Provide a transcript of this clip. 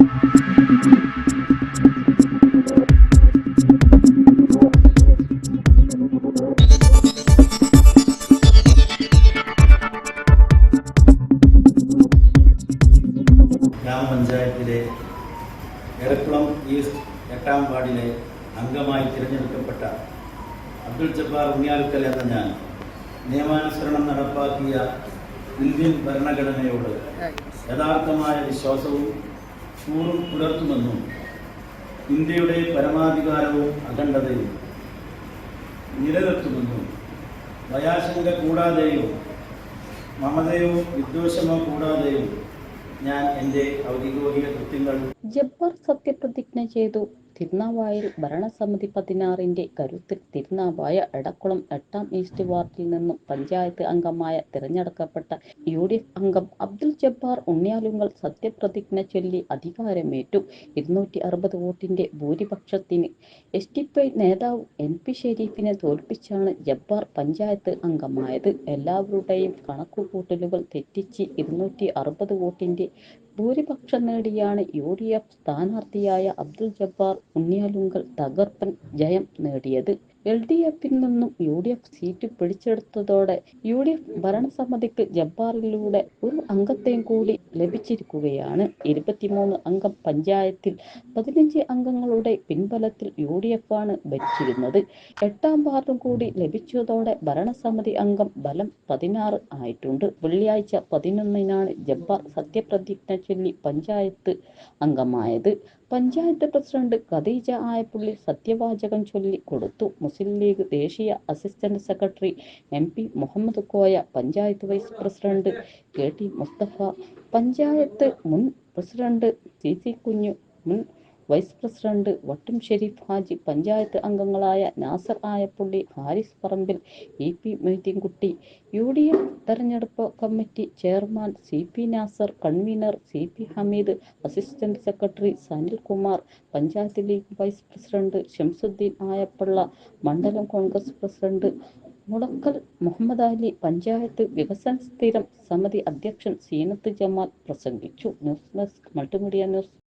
ഗ്രാമപഞ്ചായത്തിലെ എടക്കുളം ഈസ്റ്റ് 8-ാം വാർഡിലെ അംഗമായി തിരഞ്ഞെടുക്കപ്പെട്ട അബ്ദുൽ ജബ്ബാർ ഉണ്ണിയാലുക്കൽ എന്ന ഞാൻ നിയമാനുസരണം നടപ്പാക്കിയ ഇന്ത്യൻ ഭരണഘടനയോട് യഥാർത്ഥമായ വിശ്വാസവും കൂറും പുലർത്തുമെന്നും ഇന്ത്യയുടെ പരമാധികാരവും അഖണ്ഡതയും നിലനിർത്തുമെന്നും ഭയാശങ്ക കൂടാതെയും മമതയോ വിദ്വേഷമോ കൂടാതെയും ഞാൻ എൻ്റെ ഔദ്യോഗിക കൃത്യങ്ങൾ. ജബ്ബാർ സത്യപ്രതിജ്ഞ ചെയ്തു. തിരുനാവായയിൽ ഭരണസമിതി 16-ന്റെ കരുത്തിൽ തിരുനാവായ എടക്കുളം 8-ാം ഈസ്റ്റ് വാർഡിൽ നിന്നും പഞ്ചായത്ത് അംഗമായ തിരഞ്ഞെടുക്കപ്പെട്ട UDF അംഗം അബ്ദുൽ ജബ്ബാർ ഉണ്ണിയാലുങ്കൽ സത്യപ്രതിജ്ഞ ചൊല്ലി അധികാരമേറ്റു. 260 വോട്ടിന്റെ ഭൂരിപക്ഷത്തിന് SDPI നേതാവ് NP ഷെരീഫിനെ തോൽപ്പിച്ചാണ് ജബ്ബാർ പഞ്ചായത്ത് അംഗമായത്. എല്ലാവരുടെയും കണക്കുകൂട്ടലുകൾ തെറ്റിച്ച് 260 വോട്ടിന്റെ ഭൂരിപക്ഷം നേടിയാണ് UDF സ്ഥാനാർത്ഥിയായ അബ്ദുൽ ജബ്ബാർ ഉണ്ണിയാലുങ്കൽ തകർപ്പൻ ജയം നേടിയത്. LDF-ൽ നിന്നും UDF സീറ്റ് പിടിച്ചെടുത്തതോടെ UDF ഭരണസമിതിക്ക് ജബ്ബാറിലൂടെ ഒരു അംഗത്തെയും കൂടി ലഭിച്ചിരിക്കുകയാണ്. 23 അംഗം പഞ്ചായത്തിൽ 15 അംഗങ്ങളുടെ പിൻബലത്തിൽ UDF ആണ് ഭരിച്ചിരുന്നത്. 8-ാം വാർഡും കൂടി ലഭിച്ചതോടെ ഭരണസമിതി അംഗം ബലം 16 ആയിട്ടുണ്ട്. വെള്ളിയാഴ്ച 11-നാണ് ജബ്ബാർ സത്യപ്രതിജ്ഞ ചൊല്ലി പഞ്ചായത്ത് അംഗമായത്. പഞ്ചായത്ത് പ്രസിഡന്റ് ഖദീജ ആയപ്പള്ളി സത്യവാചകം ചൊല്ലി കൊടുത്തു. മുസ്ലിം ലീഗ് ദേശീയ assistant secretary MP Muhammad Koya, panchayat vice president KT Musthafa, panchayat മുൻ പ്രസിഡന്റ് CC കുഞ്ഞു, മുൻ വൈസ് പ്രസിഡന്റ് വട്ടും ഷെരീഫ് ഹാജി, പഞ്ചായത്ത് അംഗങ്ങളായ നാസർ ആയപ്പള്ളി, ഹാരിസ് പറമ്പിൽ, EP മൊയ്തീൻകുട്ടി, UDF തെരഞ്ഞെടുപ്പ് committee chairman CP Nasar, convener CP Hameed, assistant secretary Sanil Kumar, panchayat League vice president Shamsuddeen Ayappalla, മണ്ഡലം കോൺഗ്രസ് പ്രസിഡന്റ് മുളക്കൽ മുഹമ്മദ് അലി, പഞ്ചായത്ത് വികസന സ്ഥിരം സമിതി അധ്യക്ഷൻ സീനത്ത് ജമാൽ പ്രസംഗിച്ചു. News desk multimedia news.